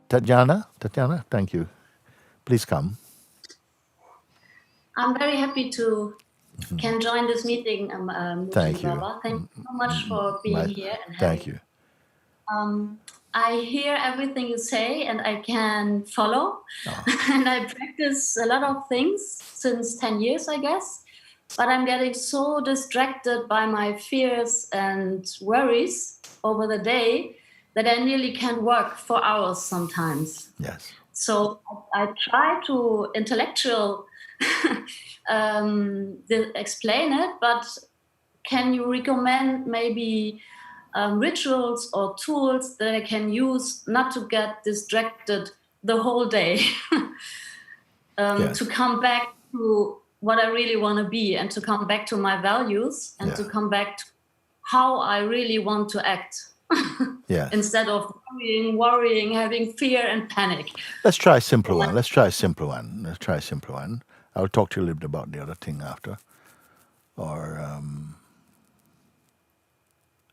Tatiana, thank you. Please come. I'm very happy to can join this meeting, Thank you. Baba. Thank you so much for being here. And thank you. I hear everything you say and I can follow. And I practice a lot of things since 10 years, I guess. But I'm getting so distracted by my fears and worries over the day that I nearly can work for hours sometimes. Yes. So I try to explain it, but can you recommend maybe rituals or tools that I can use not to get distracted the whole day, Yes. to come back to what I really want to be and to come back to my values and to come back to how I really want to act. Yeah. Instead of worrying, having fear and panic. Let's try a simple one. I'll talk to you a little bit about the other thing after. Or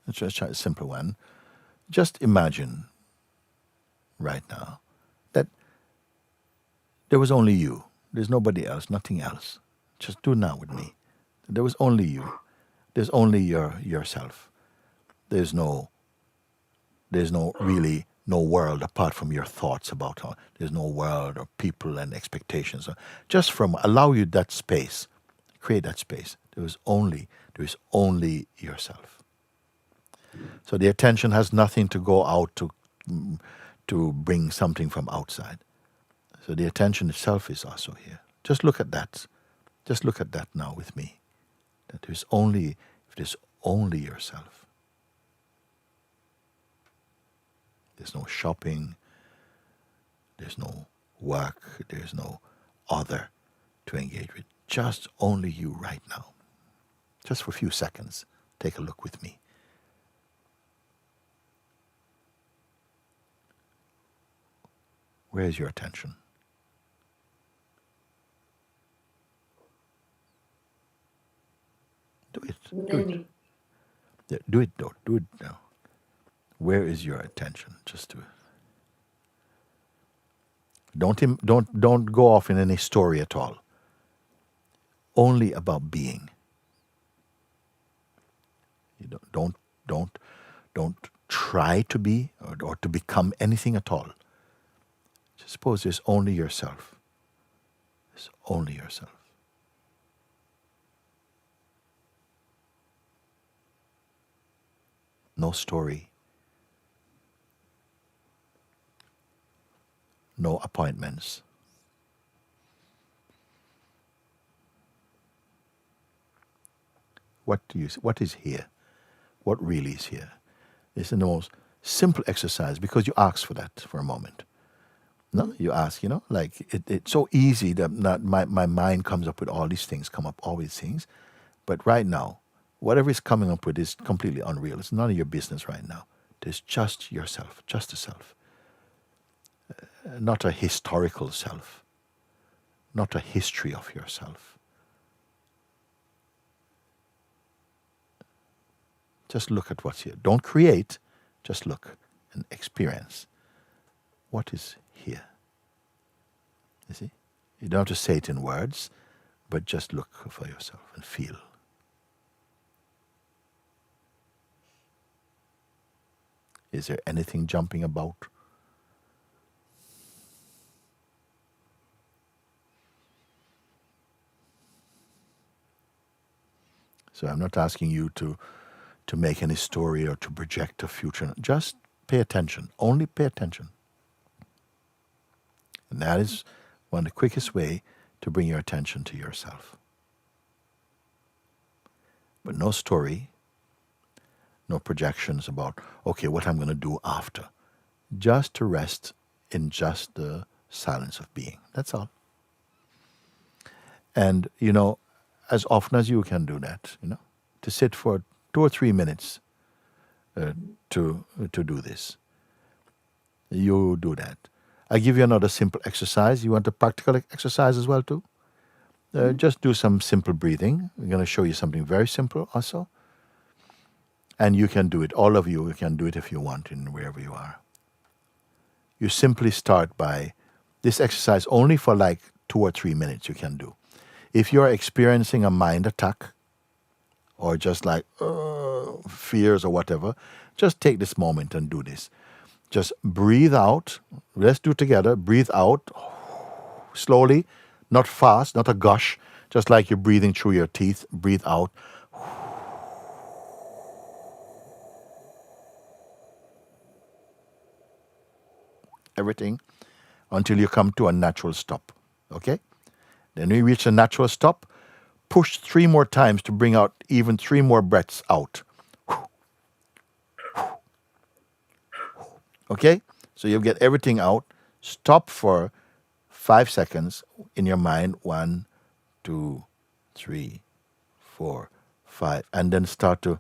let's just try a simple one. Just imagine right now that there was only you. There's nobody else, nothing else. Just do now with me. There was only you. There's only yourself. There's no world apart from your thoughts about how there's no world or people and expectations. Just allow you that space, create that space. There is only yourself. So the attention has nothing to go out to bring something from outside. So the attention itself is also here. Just look at that. Just look at that now with me. That there's only yourself. There's no shopping, there's no work, there's no other to engage with. Just only you right now. Just for a few seconds, take a look with me. Where is your attention? Do it. Do it now. Where is your attention? Just do it. Don't go off in any story at all. Only about being. You don't try to be or to become anything at all. Just suppose there's only yourself. There's only yourself. No story. No appointments. What is here? What really is here? It's the most simple exercise because you ask for that for a moment. No, you ask, like it's so easy that my mind comes up with all these things, But right now, whatever is coming up with is completely unreal. It's none of your business right now. There's just yourself, just the self. Not a historical self, not a history of yourself. Just look at what's here. Don't create, just look and experience what is here. You see? You don't have to say it in words, but just look for yourself and feel. Is there anything jumping about? So I'm not asking you to make any story or to project a future. Just pay attention. Only pay attention. And that is one of the quickest way to bring your attention to yourself. But no story, no projections about, okay, what I'm going to do after. Just to rest in just the silence of being. That's all. And, as often as you can do that, to sit for 2 or 3 minutes to do this. You do that. I give you another simple exercise. You want a practical exercise as well too? Just do some simple breathing. We're going to show you something very simple also. And you can do it. All of you can do it if you want in wherever you are. You simply start by this exercise only for like 2 or 3 minutes you can do. If you're experiencing a mind attack or just like fears or whatever, just take this moment and do this. Just breathe out. Let's do it together. Breathe out slowly, not fast, not a gush, just like you're breathing through your teeth. Breathe out. Everything until you come to a natural stop. Okay? Then we reach a natural stop. Push 3 more times to bring out even 3 more breaths out. Okay? So you get everything out. Stop for 5 seconds in your mind. 1, 2, 3, 4, 5. And then start to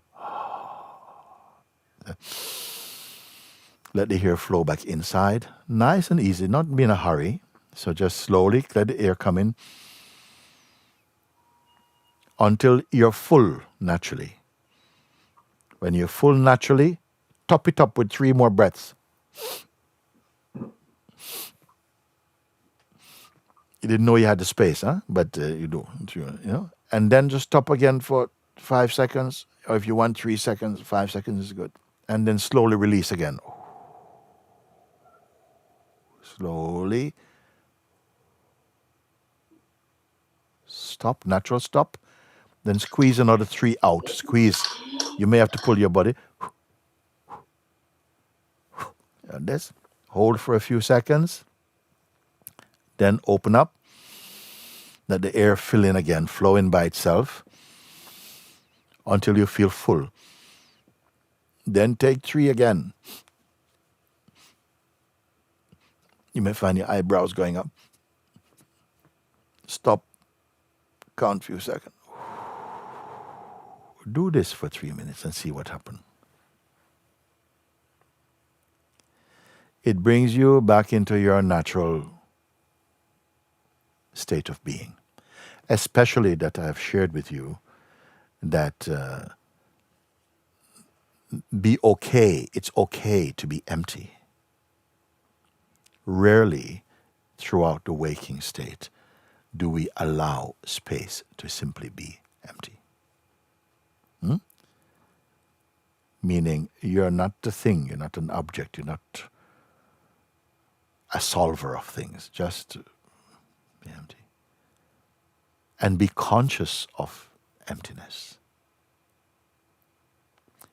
let the air flow back inside. Nice and easy, not be in a hurry. So just slowly let the air come in until you're full naturally. When you're full naturally, top it up with 3 more breaths. You didn't know you had the space, huh? But you do, you know. And then just stop again for 5 seconds, or if you want 3 seconds, 5 seconds is good. And then slowly release again. Slowly. Stop, natural stop. Then squeeze another 3 out. Squeeze. You may have to pull your body. And this. Hold for a few seconds. Then open up. Let the air fill in again, flow in by itself until you feel full. Then take 3 again. You may find your eyebrows going up. Stop. Count a few seconds. Do this for 3 minutes and see what happens. It brings you back into your natural state of being. Especially that I have shared with you that be okay. It's okay to be empty. Rarely throughout the waking state do we allow space to simply be empty. Meaning you're not the thing, you're not an object, you're not a solver of things. Just be empty. And be conscious of emptiness.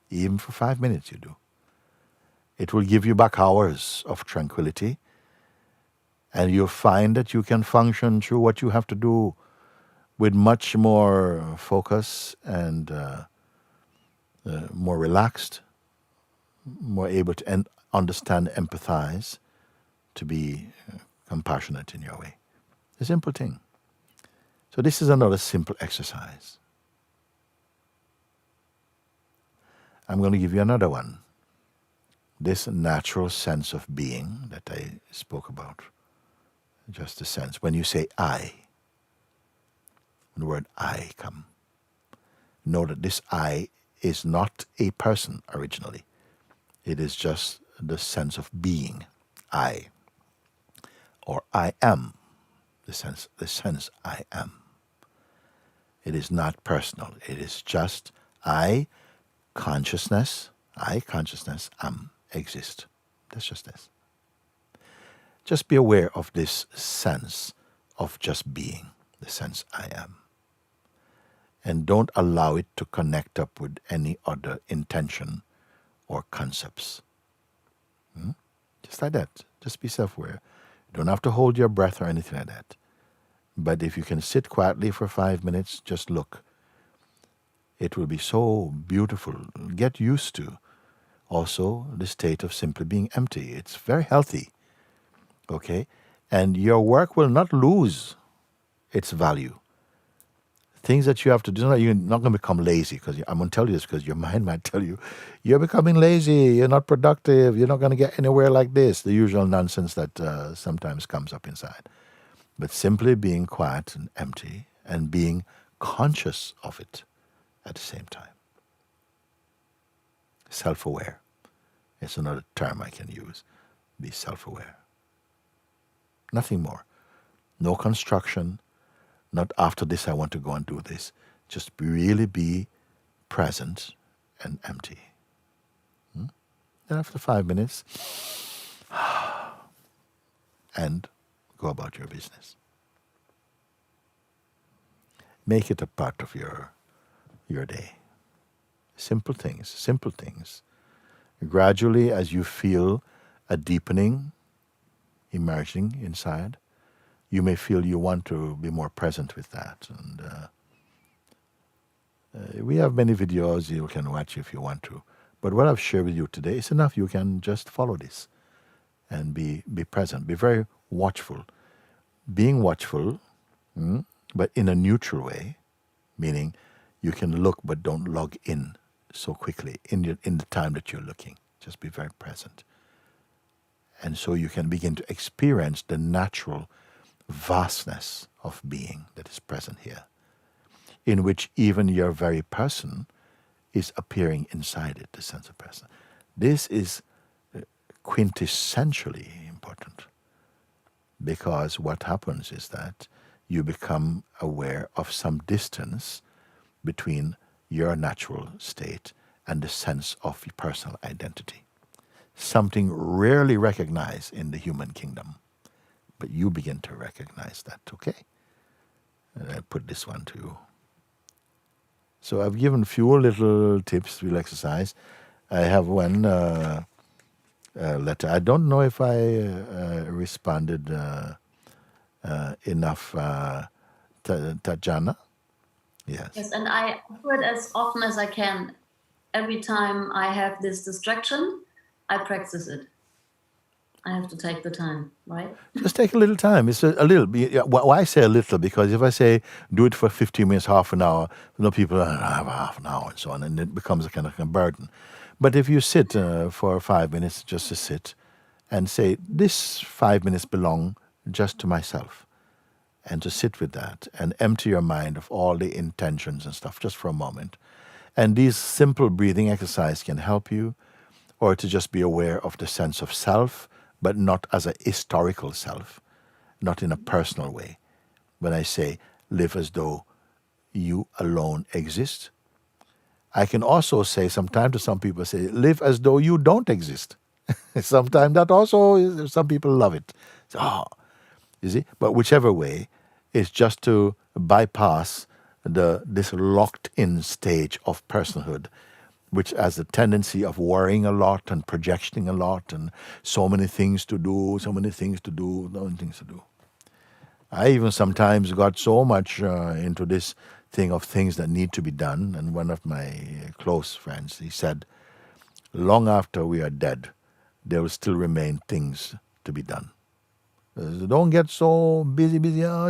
Even for 5 minutes you do. It will give you back hours of tranquility. And you'll find that you can function through what you have to do with much more focus and more relaxed, more able to understand, empathize, to be compassionate in your way. A simple thing. So this is another simple exercise. I'm going to give you another one. This natural sense of being that I spoke about. Just a sense. When you say I, when the word I come, know that this I is not a person originally. It is just the sense of being. I. Or I am. The sense I am. It is not personal. It is just I, consciousness, am, exist. That's just this. Just be aware of this sense of just being, the sense I am. And don't allow it to connect up with any other intention or concepts. Just like that. Just be self-aware. You don't have to hold your breath or anything like that. But if you can sit quietly for 5 minutes, just look. It will be so beautiful. Get used to also the state of simply being empty. It's very healthy. Okay? And your work will not lose its value. Things that you have to do. You're not going to become lazy, because I'm going to tell you this because your mind might tell you, you're becoming lazy, you're not productive, you're not going to get anywhere like this. The usual nonsense that sometimes comes up inside. But simply being quiet and empty and being conscious of it at the same time. Self-aware. It's another term I can use. Be self-aware. Nothing more. No construction. Not after this I want to go and do this. Just really be present and empty. Then after 5 minutes, and go about your business. Make it a part of your day. Simple things. Gradually, as you feel a deepening emerging inside, you may feel you want to be more present with that. And we have many videos you can watch if you want to. But what I've shared with you today is enough. You can just follow this and be present. Be very watchful. Being watchful, but in a neutral way, meaning you can look but don't log in so quickly in the time that you're looking. Just be very present. And so you can begin to experience the natural vastness of being that is present here, in which even your very person is appearing inside it, the sense of person. This is quintessentially important, because what happens is that you become aware of some distance between your natural state and the sense of your personal identity. Something rarely recognized in the human kingdom. But you begin to recognize that, okay? And I put this one to you. So I've given a few little tips. We'll exercise. I have one letter. I don't know if I responded enough. Tajana? Yes. Yes, and I do it as often as I can. Every time I have this distraction, I practice it. I have to take the time, right? Just take a little time. It's a little. Why I say a little? Because if I say do it for 15 minutes, half an hour, people have half an hour and so on, and it becomes a kind of a burden. But if you sit for 5 minutes, just to sit and say, this 5 minutes belong just to myself, and to sit with that and empty your mind of all the intentions and stuff just for a moment. And these simple breathing exercises can help you, or to just be aware of the sense of self, but not as a historical self, not in a personal way. When I say live as though you alone exist, I can also say sometimes to some people, say live as though you don't exist. Sometimes that also, some people love it. You see? But whichever way, it's just to bypass this locked-in stage of personhood, which has a tendency of worrying a lot and projecting a lot and so many things to do. I even sometimes got so much into this thing of things that need to be done. And one of my close friends, he said, long after we are dead, there will still remain things to be done. Don't get so busy,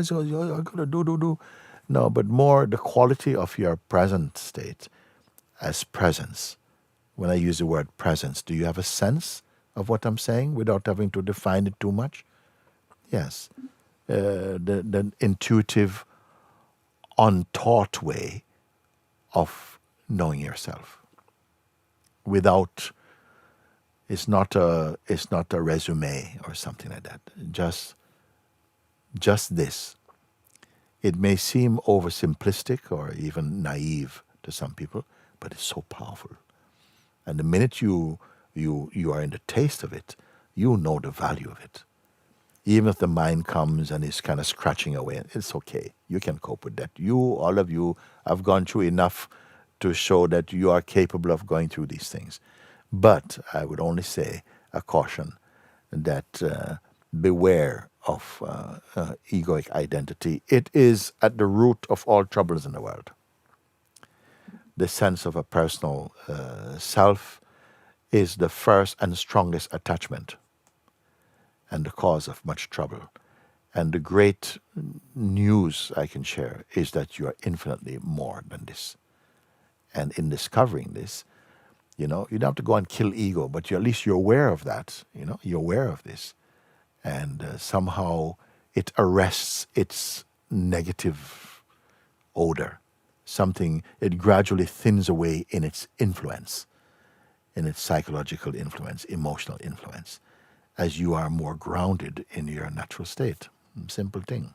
so I gotta do. No, but more the quality of your present state as presence. When I use the word presence, do you have a sense of what I'm saying without having to define it too much? Yes. The intuitive, untaught way of knowing yourself. Without, it's not a resume or something like that. Just this. It may seem oversimplistic or even naive to some people, but it's so powerful. And the minute you are in the taste of it, you know the value of it. Even if the mind comes and is kind of scratching away, it's okay. You can cope with that. All of you, have gone through enough to show that you are capable of going through these things. But I would only say a caution that beware of egoic identity. It is at the root of all troubles in the world. The sense of a personal self is the first and strongest attachment and the cause of much trouble. And the great news I can share is that you are infinitely more than this. And in discovering this, you don't have to go and kill ego, but at least you're aware of that. You're aware of this. And somehow it arrests its negative odor. It gradually thins away in its influence, in its psychological influence, emotional influence, as you are more grounded in your natural state. Simple thing.